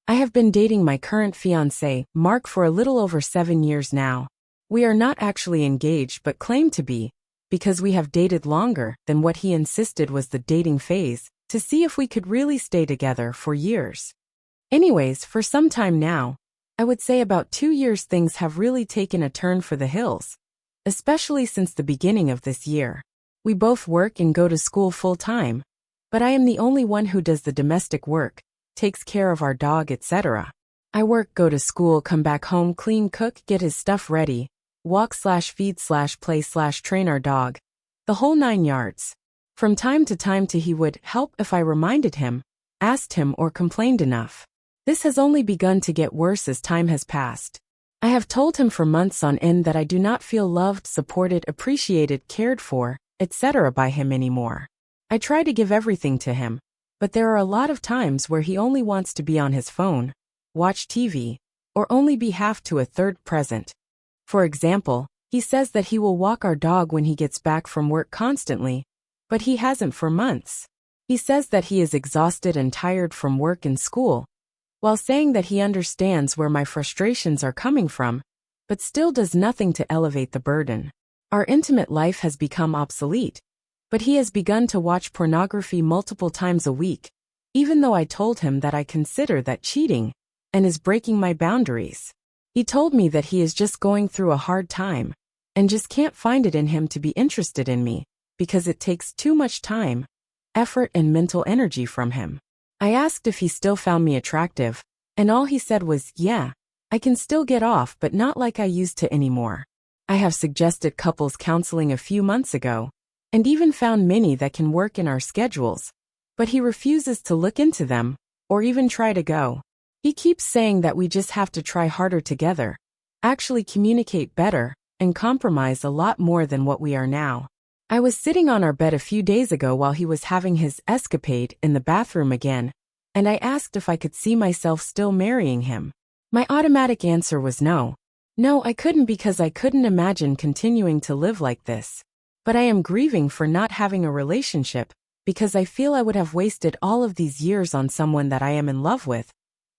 I have been dating my current fiancé, Mark, for a little over 7 years now. We are not actually engaged but claim to be, because we have dated longer than what he insisted was the dating phase, to see if we could really stay together for years. Anyways, for some time now, I would say about 2 years, things have really taken a turn for the hills, especially since the beginning of this year. We both work and go to school full-time, but I am the only one who does the domestic work, takes care of our dog, etc. I work, go to school, come back home, clean, cook, get his stuff ready, walk/feed/play/train our dog, the whole 9 yards. From time to time he would help if I reminded him, asked him, or complained enough. This has only begun to get worse as time has passed. I have told him for months on end that I do not feel loved, supported, appreciated, cared for, etc. by him anymore. I try to give everything to him, but there are a lot of times where he only wants to be on his phone, watch TV, or only be half to a third present. For example, he says that he will walk our dog when he gets back from work constantly, but he hasn't for months. He says that he is exhausted and tired from work and school, while saying that he understands where my frustrations are coming from, but still does nothing to elevate the burden. Our intimate life has become obsolete, but he has begun to watch pornography multiple times a week, even though I told him that I consider that cheating, and is breaking my boundaries. He told me that he is just going through a hard time, and just can't find it in him to be interested in me, because it takes too much time, effort, and mental energy from him. I asked if he still found me attractive, and all he said was, yeah, I can still get off but not like I used to anymore. I have suggested couples counseling a few months ago, and even found many that can work in our schedules, but he refuses to look into them, or even try to go. He keeps saying that we just have to try harder together, actually communicate better, and compromise a lot more than what we are now. I was sitting on our bed a few days ago while he was having his escapade in the bathroom again, and I asked if I could see myself still marrying him. My automatic answer was no. No, I couldn't, because I couldn't imagine continuing to live like this. But I am grieving for not having a relationship, because I feel I would have wasted all of these years on someone that I am in love with,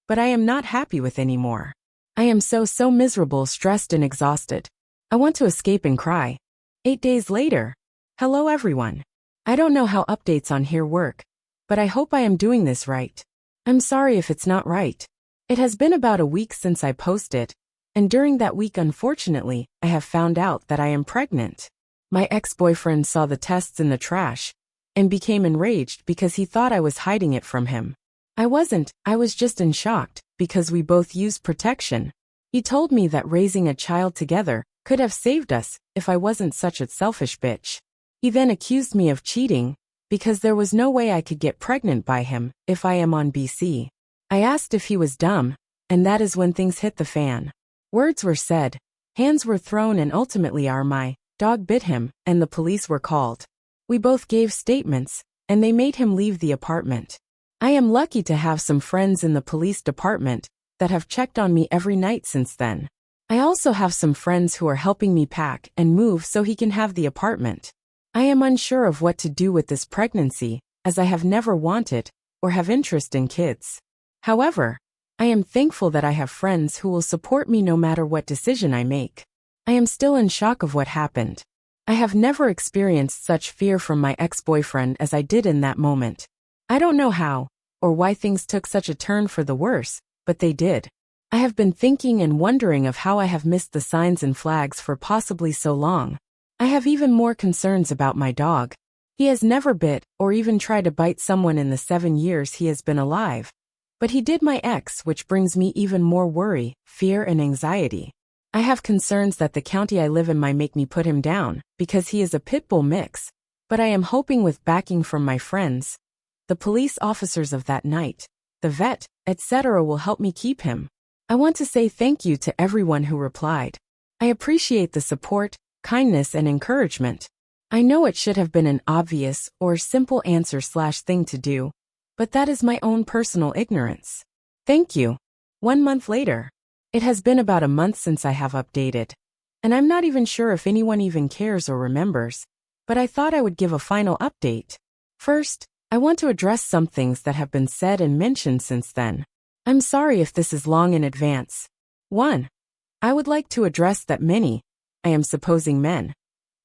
but I am not happy with anymore. I am so miserable, stressed, and exhausted. I want to escape and cry. 8 days later. Hello everyone. I don't know how updates on here work, but I hope I am doing this right. I'm sorry if it's not right. It has been about a week since I posted, and during that week, unfortunately, I have found out that I am pregnant. My ex-boyfriend saw the tests in the trash and became enraged because he thought I was hiding it from him. I wasn't, I was just in shock because we both used protection. He told me that raising a child together could have saved us if I wasn't such a selfish bitch. He then accused me of cheating because there was no way I could get pregnant by him if I am on BC. I asked if he was dumb, and that is when things hit the fan. Words were said, hands were thrown, and ultimately my dog bit him, and the police were called. We both gave statements, and they made him leave the apartment. I am lucky to have some friends in the police department that have checked on me every night since then. I also have some friends who are helping me pack and move so he can have the apartment. I am unsure of what to do with this pregnancy, as I have never wanted or have interest in kids. However, I am thankful that I have friends who will support me no matter what decision I make. I am still in shock of what happened. I have never experienced such fear from my ex-boyfriend as I did in that moment. I don't know how or why things took such a turn for the worse, but they did. I have been thinking and wondering of how I have missed the signs and flags for possibly so long. I have even more concerns about my dog. He has never bit or even tried to bite someone in the 7 years he has been alive. But he did my ex, which brings me even more worry, fear, and anxiety. I have concerns that the county I live in might make me put him down, because he is a pit bull mix, but I am hoping with backing from my friends, the police officers of that night, the vet, etc. will help me keep him. I want to say thank you to everyone who replied. I appreciate the support, kindness, and encouragement. I know it should have been an obvious or simple answer/thing to do, but that is my own personal ignorance. Thank you. 1 month later. It has been about a month since I have updated, and I'm not even sure if anyone even cares or remembers, but I thought I would give a final update. First, I want to address some things that have been said and mentioned since then. I'm sorry if this is long in advance. 1. I would like to address that many, I am supposing men,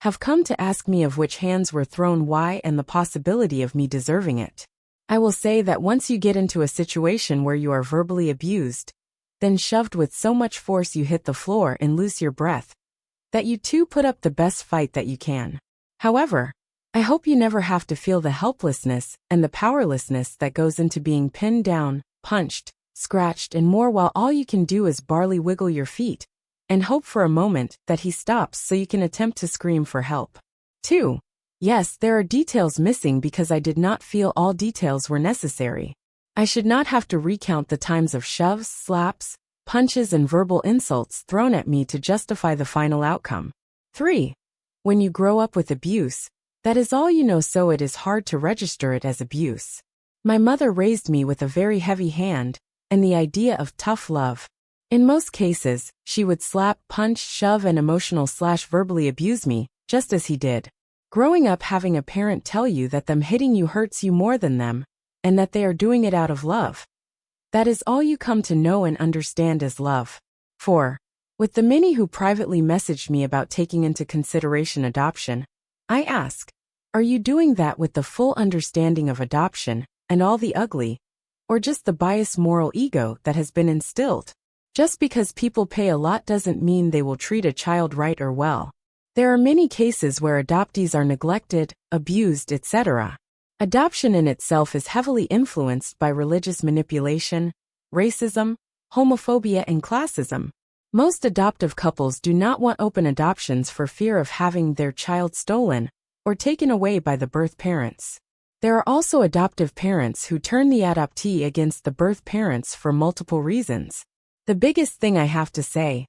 have come to ask me of which hands were thrown why and the possibility of me deserving it. I will say that once you get into a situation where you are verbally abused, then shoved with so much force you hit the floor and lose your breath, that you too put up the best fight that you can. However, I hope you never have to feel the helplessness and the powerlessness that goes into being pinned down, punched, scratched and more while all you can do is barely wiggle your feet and hope for a moment that he stops so you can attempt to scream for help. 2. Yes, there are details missing because I did not feel all details were necessary. I should not have to recount the times of shoves, slaps, punches and verbal insults thrown at me to justify the final outcome. 3. When you grow up with abuse, that is all you know, so it is hard to register it as abuse. My mother raised me with a very heavy hand and the idea of tough love. In most cases, she would slap, punch, shove and emotional/verbally abuse me, just as he did. Growing up having a parent tell you that them hitting you hurts you more than them, and that they are doing it out of love. That is all you come to know and understand as love. 4. With the many who privately messaged me about taking into consideration adoption, I ask, are you doing that with the full understanding of adoption and all the ugly, or just the biased moral ego that has been instilled? Just because people pay a lot doesn't mean they will treat a child right or well. There are many cases where adoptees are neglected, abused, etc. Adoption in itself is heavily influenced by religious manipulation, racism, homophobia and classism. Most adoptive couples do not want open adoptions for fear of having their child stolen or taken away by the birth parents. There are also adoptive parents who turn the adoptee against the birth parents for multiple reasons. The biggest thing I have to say,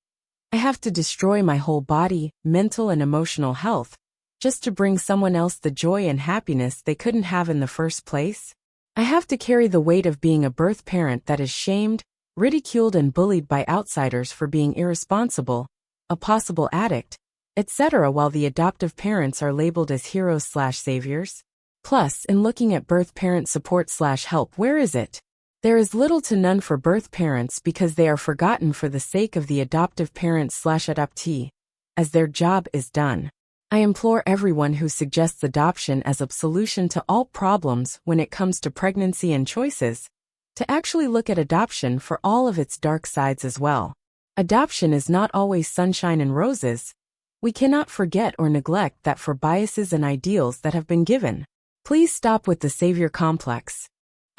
I have to destroy my whole body, mental and emotional health, just to bring someone else the joy and happiness they couldn't have in the first place? I have to carry the weight of being a birth parent that is shamed, ridiculed and bullied by outsiders for being irresponsible, a possible addict, etc. while the adoptive parents are labeled as heroes/saviors? Plus, in looking at birth parent support/help, where is it? There is little to none for birth parents because they are forgotten for the sake of the adoptive parent/adoptee, as their job is done. I implore everyone who suggests adoption as a solution to all problems when it comes to pregnancy and choices, to actually look at adoption for all of its dark sides as well. Adoption is not always sunshine and roses. We cannot forget or neglect that for biases and ideals that have been given. Please stop with the savior complex.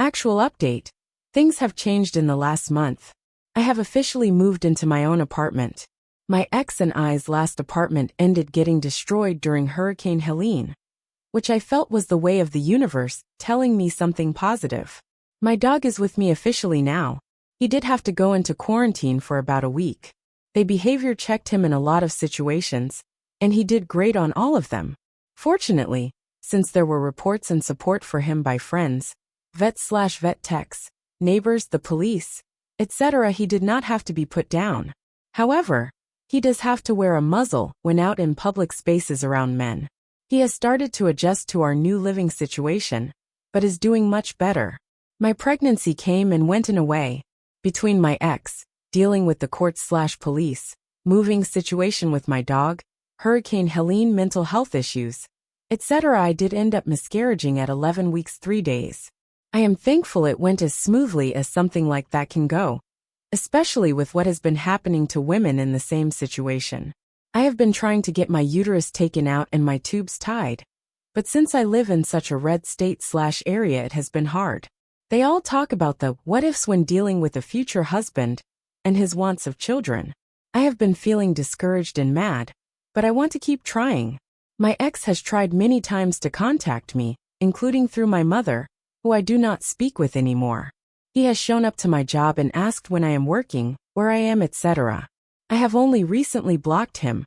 Actual update. Things have changed in the last month. I have officially moved into my own apartment. My ex and I's last apartment ended getting destroyed during Hurricane Helene, which I felt was the way of the universe telling me something positive. My dog is with me officially now. He did have to go into quarantine for about a week. They behavior checked him in a lot of situations, and he did great on all of them. Fortunately, since there were reports and support for him by friends, vet/vet techs, neighbors, the police, etc., he did not have to be put down. However, he does have to wear a muzzle when out in public spaces around men. He has started to adjust to our new living situation, but is doing much better. My pregnancy came and went in a way. Between my ex, dealing with the courts/police, moving situation with my dog, Hurricane Helene, mental health issues, etc., I did end up miscarriaging at 11 weeks 3 days. I am thankful it went as smoothly as something like that can go, especially with what has been happening to women in the same situation. I have been trying to get my uterus taken out and my tubes tied, but since I live in such a red state/area, it has been hard. They all talk about the what-ifs when dealing with a future husband and his wants of children. I have been feeling discouraged and mad, but I want to keep trying. My ex has tried many times to contact me, including through my mother, who I do not speak with anymore. He has shown up to my job and asked when I am working, where I am, etc. I have only recently blocked him,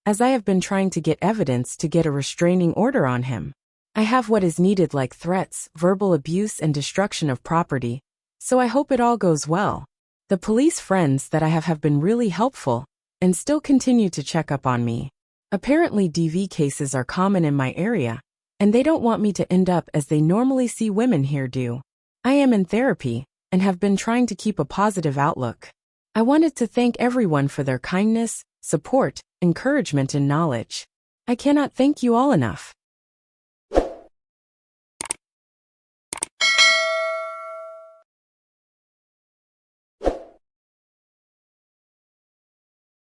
as I have been trying to get evidence to get a restraining order on him. I have what is needed like threats, verbal abuse and destruction of property, so I hope it all goes well. The police friends that I have been really helpful, and still continue to check up on me. Apparently DV cases are common in my area, and they don't want me to end up as they normally see women here do. I am in therapy, and have been trying to keep a positive outlook. I wanted to thank everyone for their kindness, support, encouragement, and knowledge. I cannot thank you all enough.